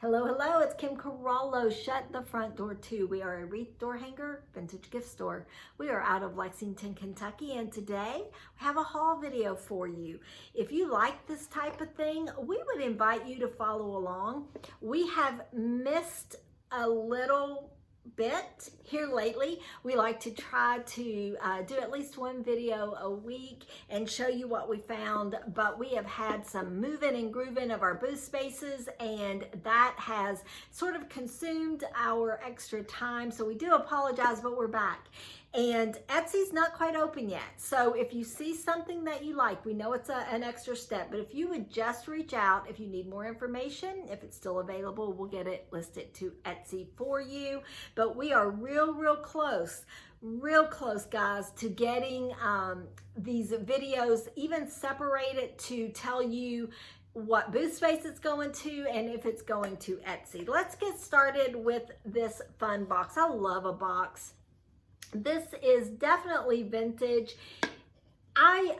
Hello, hello, it's Kim Carollo. Shut the front door too. We are a wreath door hanger, vintage gift store. We are out of Lexington, Kentucky, and today we have a haul video for you. If you like this type of thing, we would invite you to follow along. We have missed a little bit here lately. We like to try to do at least one video a week and show you what we found, but we have had some moving and grooving of our booth spaces, and that has sort of consumed our extra time, so we do apologize, but we're back. And Etsy's not quite open yet, so if you see something that you like, we know it's an extra step, but if you would just reach out if you need more information, if it's still available, we'll get it listed to Etsy for you. But we are real close, guys, to getting these videos even separated to tell you what booth space it's going to and if it's going to Etsy. Let's get started with this fun box. I love a box. This is definitely vintage. I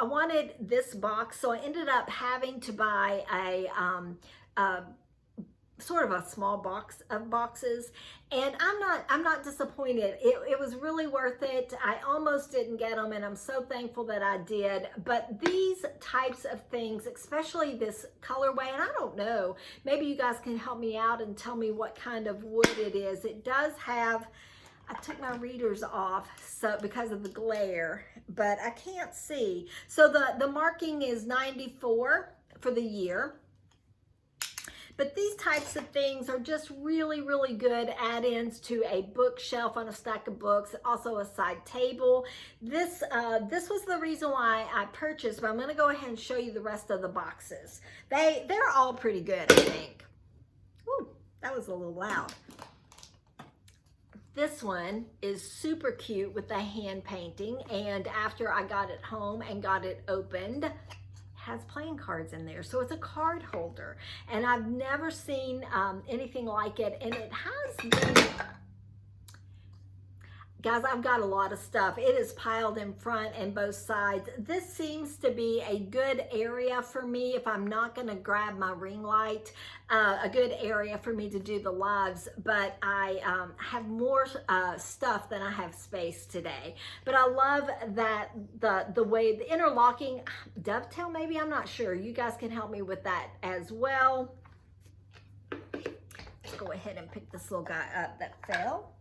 wanted this box, so I ended up having to buy a sort of a small box of boxes, and I'm not disappointed. It was really worth it. I almost didn't get them, and I'm so thankful that I did. But these types of things, especially this colorway, and I don't know, maybe you guys can help me out and tell me what kind of wood it is. It does have, I took my readers off so because of the glare, but I can't see. So the marking is 94 for the year. But these types of things are just really good add-ins to a bookshelf on a stack of books, also a side table. This was the reason why I purchased, but I'm gonna go ahead and show you the rest of the boxes. They're all pretty good, I think. Ooh, that was a little loud. This one is super cute with the hand painting, and after I got it home and got it opened, it has playing cards in there. So it's a card holder, and I've never seen anything like it, and it has been, guys, I've got a lot of stuff. It is piled in front and both sides. This seems to be a good area for me if I'm not gonna grab my ring light, a good area for me to do the lives, but I have more stuff than I have space today. But I love that the way the interlocking dovetail, maybe, I'm not sure. You guys can help me with that as well. Let's go ahead and pick this little guy up that fell.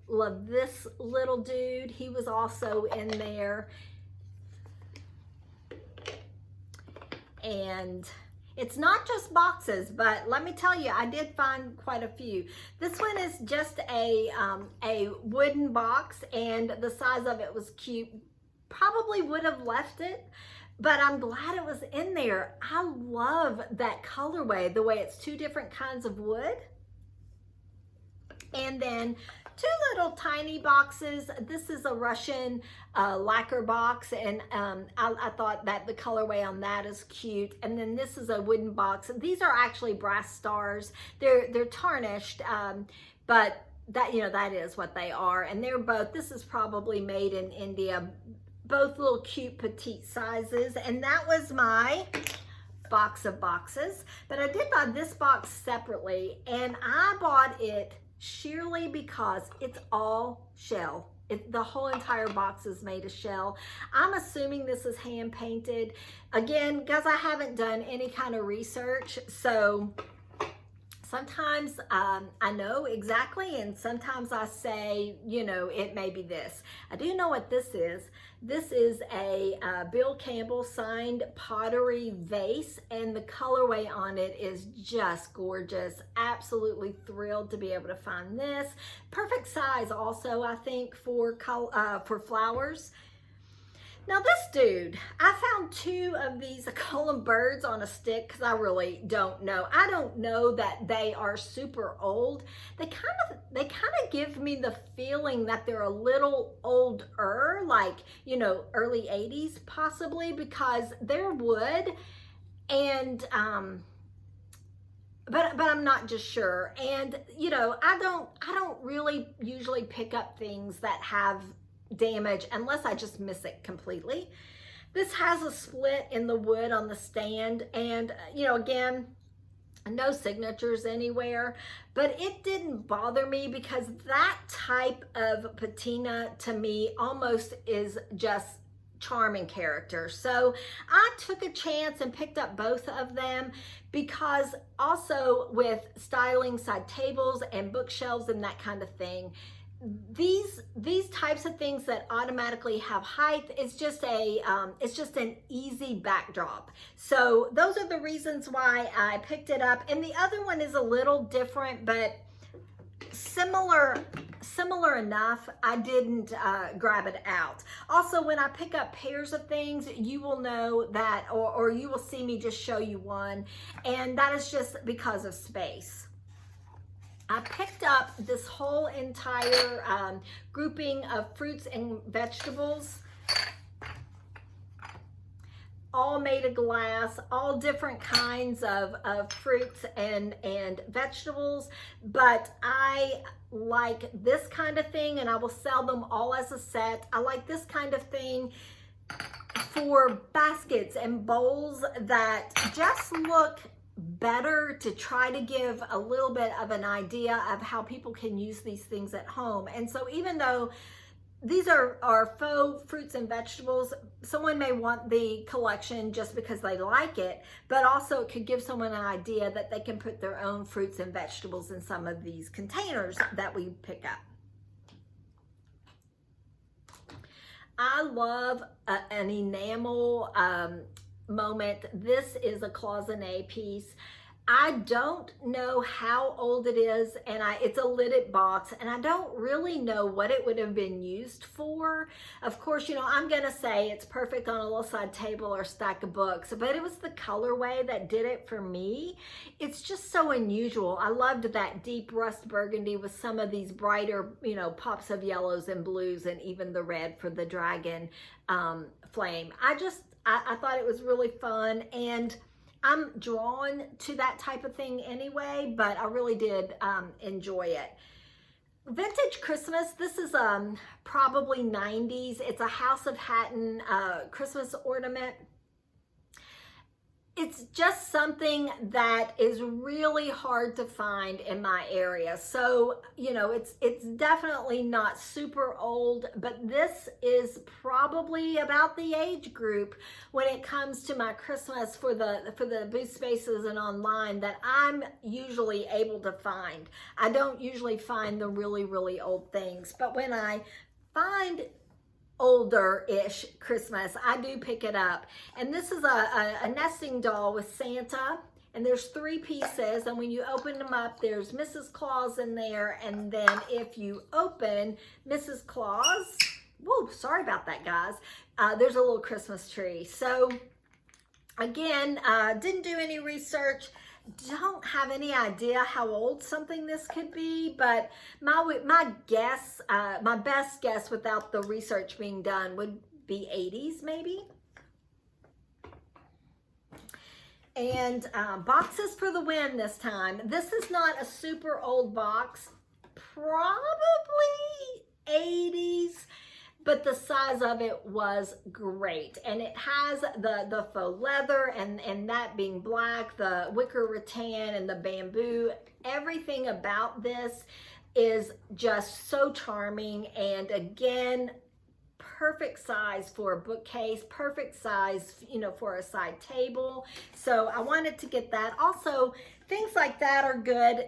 Love this little dude. He was also in there. And it's not just boxes, but let me tell you, I did find quite a few. This one is just a wooden box, and the size of it was cute. Probably would have left it, but I'm glad it was in there. I love that colorway, the way it's two different kinds of wood. And then two little tiny boxes. This is a Russian lacquer box, and I thought that the colorway on that is cute. And then this is a wooden box. These are actually brass stars. They're tarnished, but that, you know, that is what they are. And they're both, this is probably made in India, both little cute petite sizes. And that was my box of boxes. But I did buy this box separately, and I bought it sheerly because it's all shell. The whole entire box is made of shell. I'm assuming this is hand painted. Again, guys, I haven't done any kind of research, so sometimes I know exactly, and sometimes I say, you know, it may be this. I do know what this is. This is a Bill Campbell signed pottery vase, and the colorway on it is just gorgeous. Absolutely thrilled to be able to find this. Perfect size also, I think, for flowers. Now this dude, I found two of these, I call them birds on a stick because I really don't know. I don't know that they are super old. They kind of give me the feeling that they're a little older, like, you know, early 80s possibly, because they're wood, and but I'm not just sure. And you know, I don't really usually pick up things that have damage unless I just miss it completely. This has a split in the wood on the stand, and again, no signatures anywhere, but it didn't bother me because that type of patina to me almost is just charming character. So I took a chance and picked up both of them, because also with styling side tables and bookshelves and that kind of thing, these types of things that automatically have height, it's just an easy backdrop. So those are the reasons why I picked it up. And the other one is a little different, but similar enough. I didn't grab it out. Also, when I pick up pairs of things, you will know that, or you will see me just show you one, and that is just because of space. I picked up this whole entire grouping of fruits and vegetables, all made of glass, all different kinds of fruits and vegetables. But I like this kind of thing, and I will sell them all as a set. I like this kind of thing for baskets and bowls that just look better, to try to give a little bit of an idea of how people can use these things at home. And so even though these are faux fruits and vegetables, someone may want the collection just because they like it, but also it could give someone an idea that they can put their own fruits and vegetables in some of these containers that we pick up. I love an enamel moment. This is a cloisonne piece. I don't know how old it is, and it's a lidded box, and I don't really know what it would have been used for. Of course, I'm gonna say it's perfect on a little side table or stack of books, but it was the colorway that did it for me. It's just so unusual. I loved that deep rust burgundy with some of these brighter, pops of yellows and blues, and even the red for the dragon flame. I thought it was really fun, and I'm drawn to that type of thing anyway, but I really did enjoy it. Vintage Christmas, this is probably 90s. It's a House of Hatton Christmas ornament. It's just something that is really hard to find in my area. So, it's definitely not super old, but this is probably about the age group when it comes to my Christmas for the booth spaces and online that I'm usually able to find. I don't usually find the really, really old things, but when I find older-ish Christmas, I do pick it up. And this is a nesting doll with Santa, and there's 3 pieces, and when you open them up, there's Mrs. Claus in there, and then if you open Mrs. Claus, whoa, sorry about that, guys, there's a little Christmas tree. So again, didn't do any research, don't have any idea how old something this could be, but my guess, my best guess without the research being done would be 80s maybe. And boxes for the win this time. This is not a super old box, probably 80s. But the size of it was great. And it has the faux leather and that being black, the wicker rattan and the bamboo. Everything about this is just so charming. And again, perfect size for a bookcase, perfect size, for a side table. So I wanted to get that. Also, things like that are good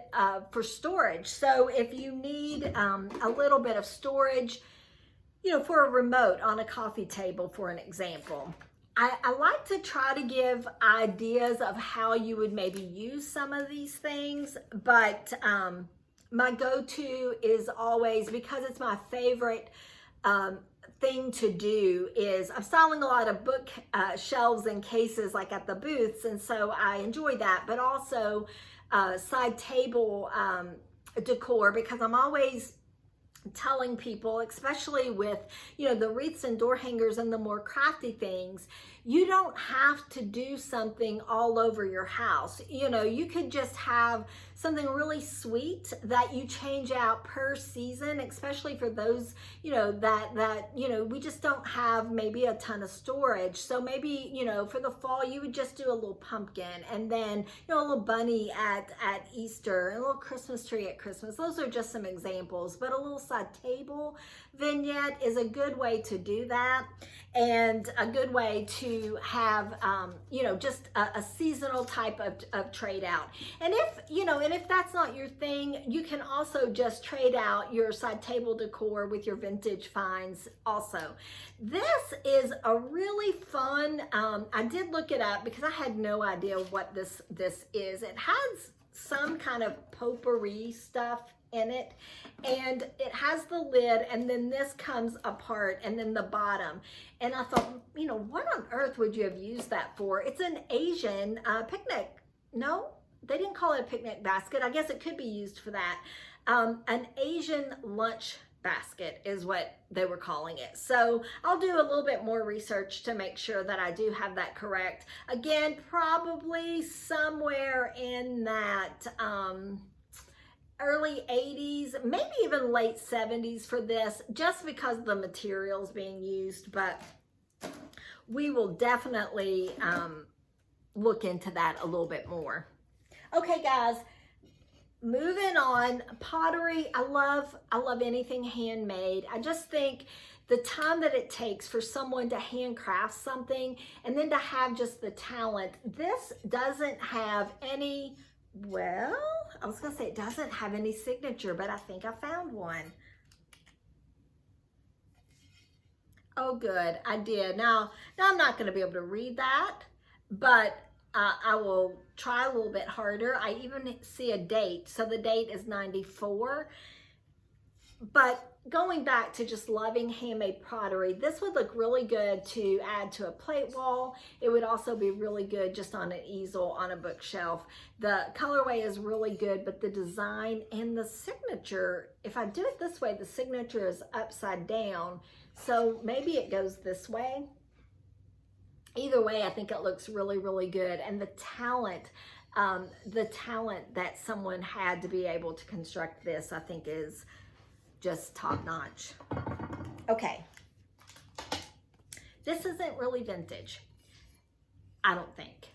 for storage. So if you need a little bit of storage, for a remote on a coffee table, for an example. I like to try to give ideas of how you would maybe use some of these things, but my go-to is always, because it's my favorite thing to do, is I'm styling a lot of book shelves and cases like at the booths, and so I enjoy that, but also side table decor, because I'm always telling people, especially with, you know, the wreaths and door hangers and the more crafty things, you don't have to do something all over your house. You know, you could just have something really sweet that you change out per season, especially for those, you know, that you know, we just don't have maybe a ton of storage. So maybe, you know, for the fall you would just do a little pumpkin, and then, you know, a little bunny at Easter, and a little Christmas tree at Christmas. Those are just some examples, but a little side table vignette is a good way to do that, and a good way to have, you know, just a seasonal type of trade out. And if, you know, and if that's not your thing, you can also just trade out your side table decor with your vintage finds also. This is a really fun, I did look it up because I had no idea what this is. It has some kind of potpourri stuff in it, and it has the lid, and then this comes apart, and then the bottom. And I thought, you know, what on earth would you have used that for? It's an Asian picnic. No, they didn't call it a picnic basket. I guess it could be used for that. An Asian lunch basket is what they were calling it. So I'll do a little bit more research to make sure that I do have that correct. Again, probably somewhere in that early 80s, maybe even late 70s for this, just because of the materials being used, but we will definitely look into that a little bit more. Okay, guys, moving on. Pottery, I love anything handmade. I just think the time that it takes for someone to handcraft something and then to have just the talent. This doesn't have any, well, I was gonna say it doesn't have any signature, but I think I found one. Oh, good, I did. Now I'm not gonna be able to read that, but I will try a little bit harder. I even see a date, so the date is 94. But going back to just loving handmade pottery, this would look really good to add to a plate wall. It would also be really good just on an easel, on a bookshelf. The colorway is really good, but the design and the signature, if I do it this way, the signature is upside down. So maybe it goes this way. Either way, I think it looks really, really good. And the talent that someone had to be able to construct this, I think is just top notch. Okay, this isn't really vintage, I don't think,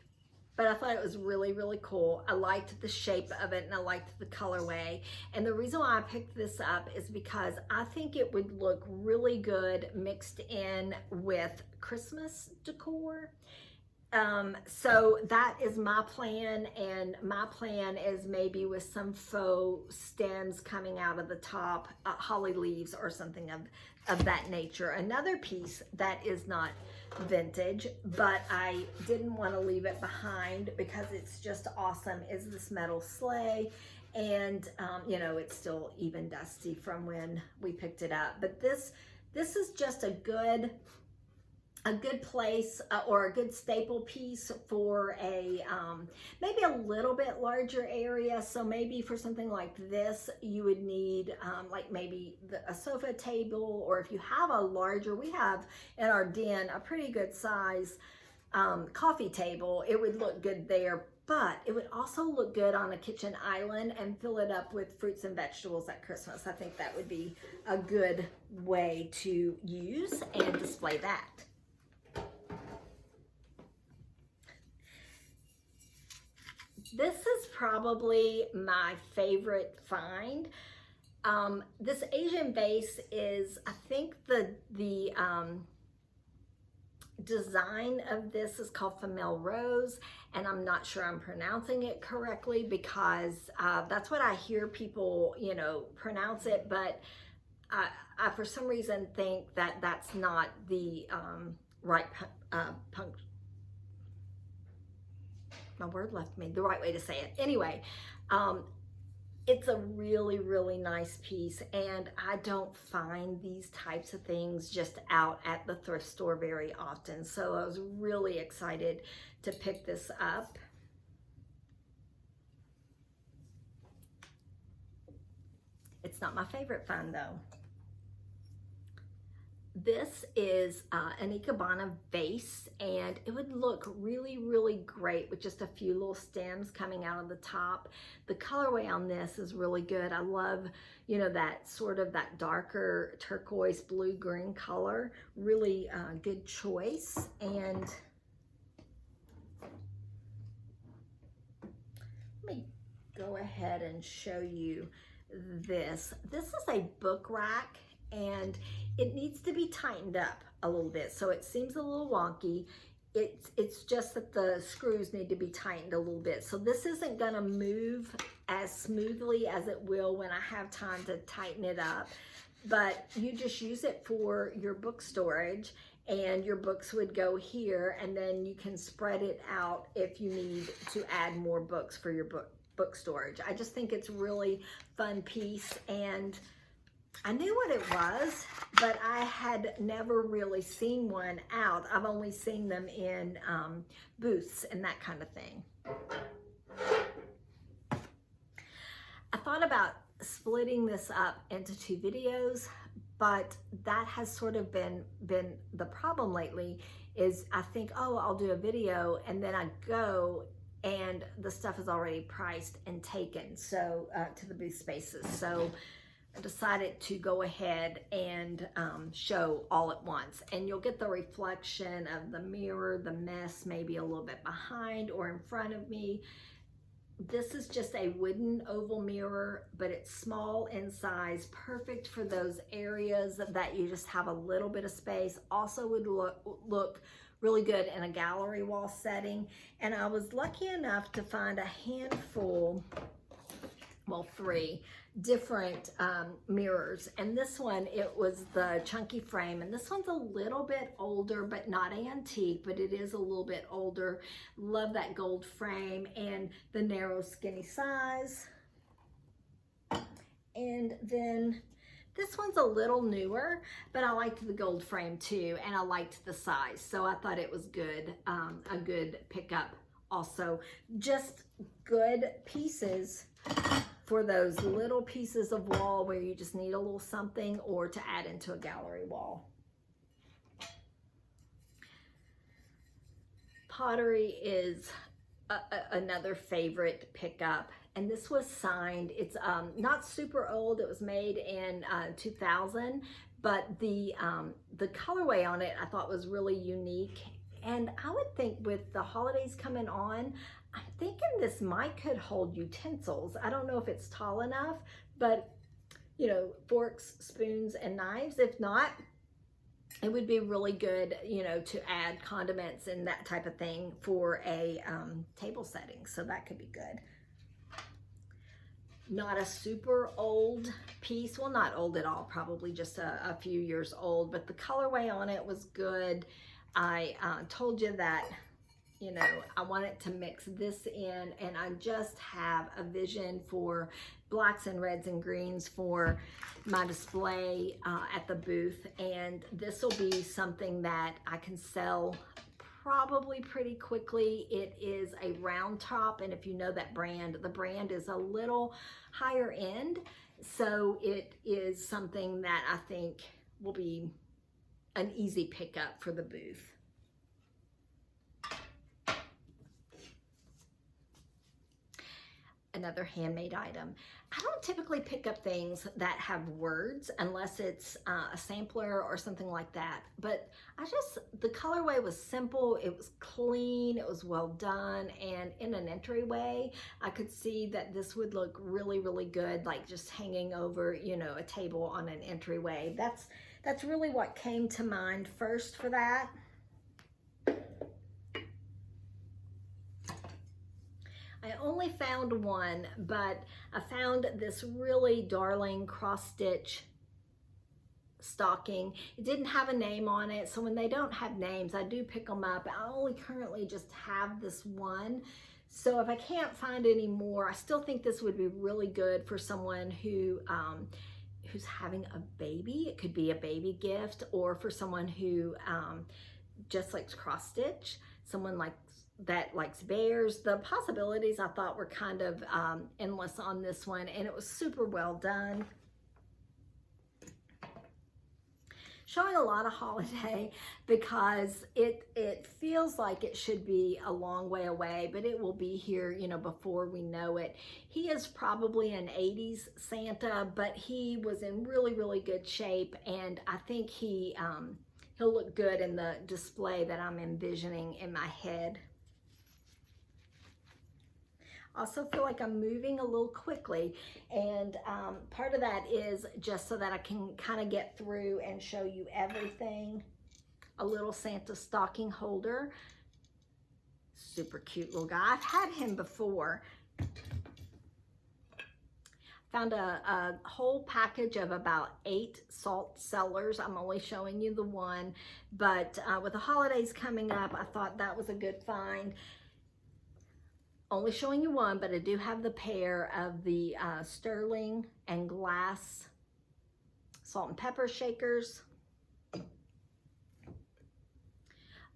but I thought it was really, really cool. I liked the shape of it, and I liked the colorway. And the reason why I picked this up is because I think it would look really good mixed in with Christmas decor. So that is my plan, and my plan is maybe with some faux stems coming out of the top, holly leaves or something of that nature. Another piece that is not vintage, but I didn't want to leave it behind because it's just awesome, is this metal sleigh. And you know, it's still even dusty from when we picked it up, but this is just a good place or a good staple piece for a maybe a little bit larger area. So maybe for something like this, you would need like maybe a sofa table, or if you have a larger, we have in our den a pretty good size coffee table. It would look good there, but it would also look good on a kitchen island and fill it up with fruits and vegetables at Christmas. I think that would be a good way to use and display that. This is probably my favorite find. This Asian vase is, I think the design of this is called Femelle Rose, and I'm not sure I'm pronouncing it correctly because that's what I hear people, you know, pronounce it, but I for some reason think that that's not the right my word left me, the right way to say it. Anyway, it's a really, really nice piece, and I don't find these types of things just out at the thrift store very often. So I was really excited to pick this up. It's not my favorite find though. This is an Ikebana vase, and it would look really, really great with just a few little stems coming out of the top. The colorway on this is really good. I love, you know, that sort of that darker turquoise blue-green color. Really good choice. And let me go ahead and show you this. This is a book rack, and it needs to be tightened up a little bit. So it seems a little wonky. It's just that the screws need to be tightened a little bit. So this isn't gonna move as smoothly as it will when I have time to tighten it up. But you just use it for your book storage, and your books would go here, and then you can spread it out if you need to add more books for your book storage. I just think it's really fun piece, and I knew what it was, but I had never really seen one out. I've only seen them in booths and that kind of thing. I thought about splitting this up into 2 videos, but that has sort of been the problem lately. Is I think, oh, I'll do a video, and then I go and the stuff is already priced and taken so to the booth spaces. So I decided to go ahead and show all at once, and you'll get the reflection of the mirror, the mess maybe a little bit behind or in front of me. This is just a wooden oval mirror, but it's small in size, perfect for those areas that you just have a little bit of space. Also would look really good in a gallery wall setting. And I was lucky enough to find a handful, well, 3 different mirrors. And this one, it was the chunky frame, and this one's a little bit older, but not antique, but it is a little bit older. Love that gold frame and the narrow skinny size. And then this one's a little newer, but I liked the gold frame too, and I liked the size, so I thought it was good, a good pickup also. Just good pieces for those little pieces of wall where you just need a little something, or to add into a gallery wall. Pottery is another favorite pickup, and this was signed. It's not super old. It was made in 2000, but the colorway on it I thought was really unique. And I would think with the holidays coming on, I'm thinking this might could hold utensils. I don't know if it's tall enough, but you know, forks, spoons, and knives. If not, it would be really good, you know, to add condiments and that type of thing for a table setting. So that could be good. Not a super old piece. Well, not old at all, probably just a few years old, but the colorway on it was good. I told you that, you know, I wanted to mix this in, and I just have a vision for blacks and reds and greens for my display at the booth, and this will be something that I can sell probably pretty quickly. It is a round top, and if you know that brand, the brand is a little higher end, so it is something that I think will be an easy pickup for the booth. Another handmade item. I don't typically pick up things that have words unless it's a sampler or something like that, but the colorway was simple, it was clean, it was well done, and in an entryway, I could see that this would look really, really good, like just hanging over, you know, a table on an entryway. That's really what came to mind first for that. I only found one, but I found this really darling cross-stitch stocking. It didn't have a name on it, so when they don't have names, I do pick them up. I only currently just have this one, so if I can't find any more, I still think this would be really good for someone who who's having a baby. It could be a baby gift, or for someone who just likes cross-stitch, someone that likes bears. The possibilities I thought were kind of endless on this one, and it was super well done. showing a lot of holiday because it feels like it should be a long way away, but it will be here, you know, before we know it. He is probably an 80s Santa, but he was in really good shape, and I think he'll look good in the display that I'm envisioning in my head. Also feel like I'm moving a little quickly, and part of that is just so that I can kind of get through and show you everything. A little Santa stocking holder, super cute little guy. I've had him before. Found a whole package of about 8 salt cellars. I'm only showing you the one, but with the holidays coming up, I thought that was a good find. Only showing you one, but I do have the pair of the sterling and glass salt and pepper shakers,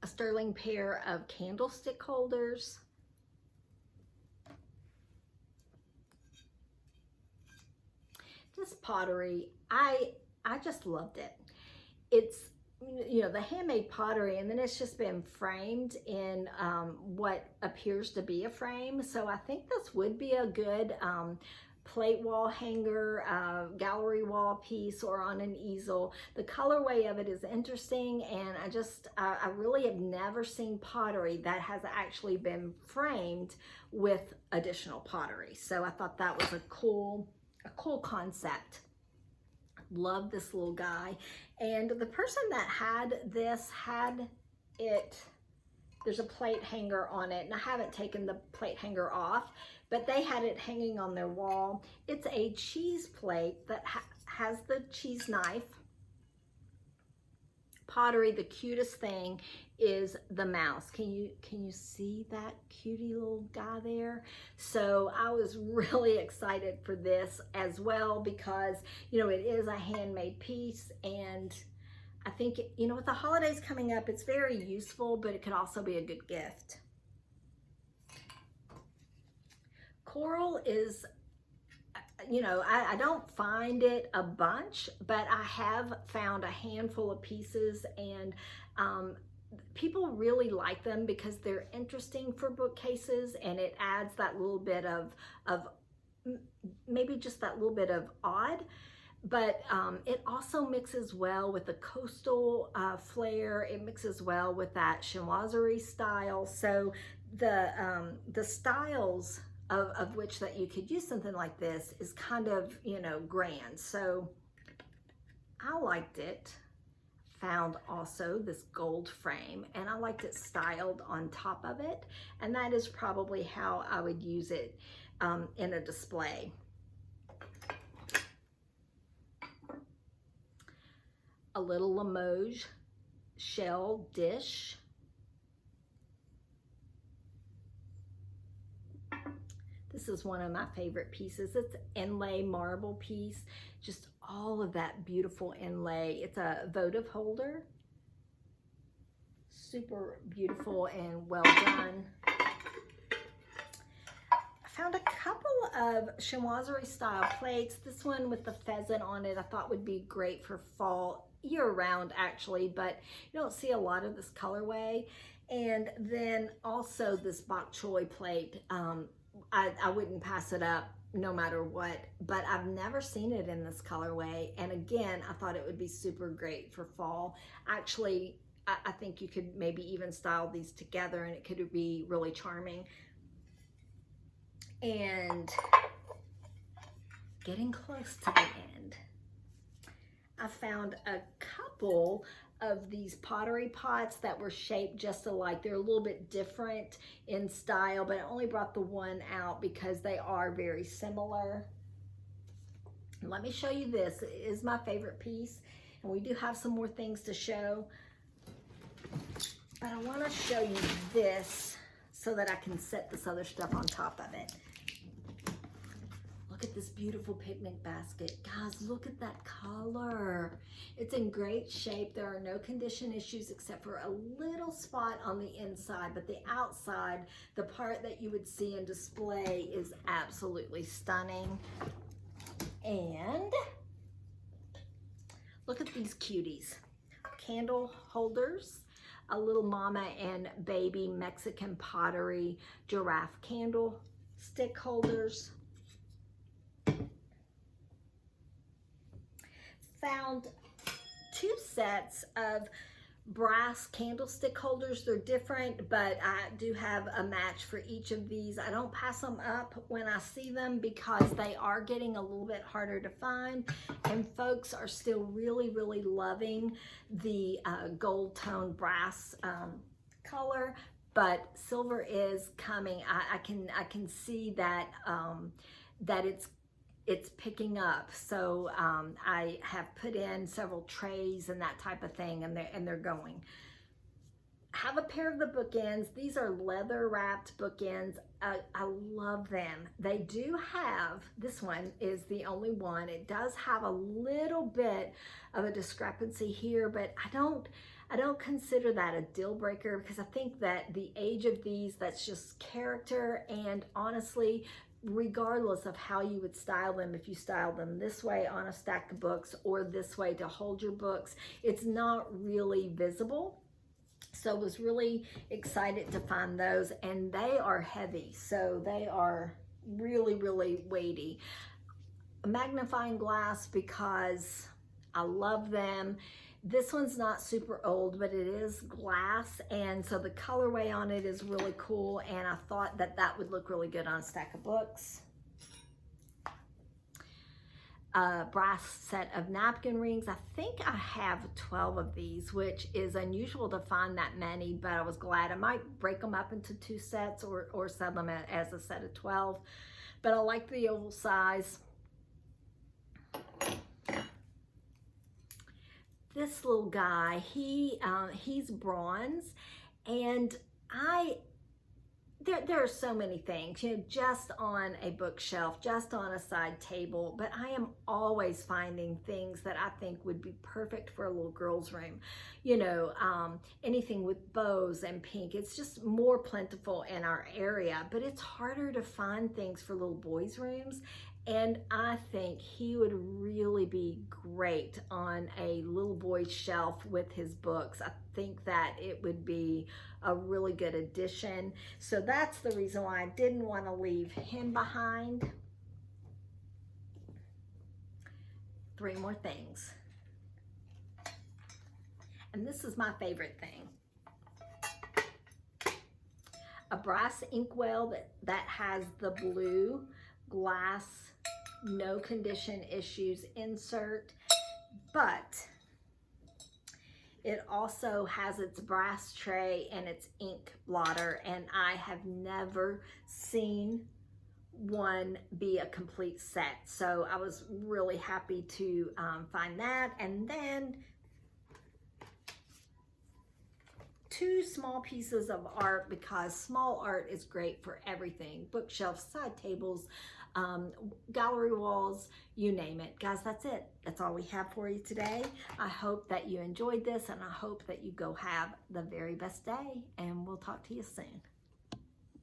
a sterling pair of candlestick holders, this pottery, I just loved it. It's, you know, the handmade pottery, and then it's just been framed in what appears to be a frame. So I think this would be a good plate wall hanger, gallery wall piece, or on an easel. The colorway of it is interesting, and I really have never seen pottery that has actually been framed with additional pottery. So I thought that was a cool concept. Love this little guy. And the person that had this had it, there's a plate hanger on it, and I haven't taken the plate hanger off, but they had it hanging on their wall. It's a cheese plate that has the cheese knife. Pottery, the cutest thing is the mouse. Can you see that cutie little guy there? So I was really excited for this as well because, you know, it is a handmade piece, and I think, you know, with the holidays coming up, it's very useful, but it could also be a good gift. Coral is, you know, I don't find it a bunch, but I have found a handful of pieces, and people really like them because they're interesting for bookcases, and it adds that little bit of maybe just that little bit of odd, but it also mixes well with the coastal flair. It mixes well with that chinoiserie style. So the styles of which that you could use something like this is kind of, you know, grand. So I liked it. Found also this gold frame, and I liked it styled on top of it, and that is probably how I would use it in a display. A little Limoges shell dish. This is one of my favorite pieces. It's an inlay marble piece, just all of that beautiful inlay. It's a votive holder. Super beautiful and well done. I found a couple of chinoiserie style plates. This one with the pheasant on it I thought would be great for fall, year round actually, but you don't see a lot of this colorway. And then also this bok choy plate. I wouldn't pass it up no matter what, but I've never seen it in this colorway. And again, I thought it would be super great for fall. Actually, I think you could maybe even style these together and it could be really charming. And getting close to the end, I found a couple of these pottery pots that were shaped just alike. They're a little bit different in style, but I only brought the one out because they are very similar. And let me show you this. It is my favorite piece, and we do have some more things to show, but I want to show you this so that I can set this other stuff on top of it. Look at this beautiful picnic basket. Guys, look at that color. It's in great shape. There are no condition issues except for a little spot on the inside, but the outside, the part that you would see in display, is absolutely stunning. And look at these cuties. candle holders, a little mama and baby Mexican pottery giraffe candle stick holders. Found 2 sets of brass candlestick holders. They're different, but I do have a match for each of these. I don't pass them up when I see them because they are getting a little bit harder to find, and folks are still really loving the gold tone brass color, but silver is coming. I can see that that it's picking up. So I have put in several trays and that type of thing, and they're going. Have a pair of the bookends. These are leather wrapped bookends. I love them. They do have, this one is the only one. It does have a little bit of a discrepancy here, but I don't consider that a deal breaker, because I think that the age of these, that's just character. And honestly, regardless of how you would style them, if you style them this way on a stack of books or this way to hold your books, it's not really visible. So I was really excited to find those, and they are heavy, so they are really weighty. A magnifying glass, because I love them. This one's not super old, but it is glass, and so the colorway on it is really cool, and I thought that that would look really good on a stack of books. A brass set of napkin rings. I think I have 12 of these, which is unusual to find that many, but I was glad. I might break them up into 2 sets or sell them as a set of 12, but I like the oval size. This little guy, he's bronze, and there are so many things, you know, just on a bookshelf, just on a side table, but I am always finding things that I think would be perfect for a little girl's room. You know, anything with bows and pink. It's just more plentiful in our area, but it's harder to find things for little boys' rooms. And I think he would really be great on a little boy's shelf with his books. I think that it would be a really good addition. So that's the reason why I didn't want to leave him behind. 3 more things. And this is my favorite thing. A brass inkwell that has the blue glass no condition issues insert, but it also has its brass tray and its ink blotter, and I have never seen one be a complete set. So I was really happy to find that. And then 2 small pieces of art, because small art is great for everything. Bookshelves, side tables, gallery walls, you name it. Guys, that's it. That's all we have for you today. I hope that you enjoyed this, and I hope that you go have the very best day, and we'll talk to you soon.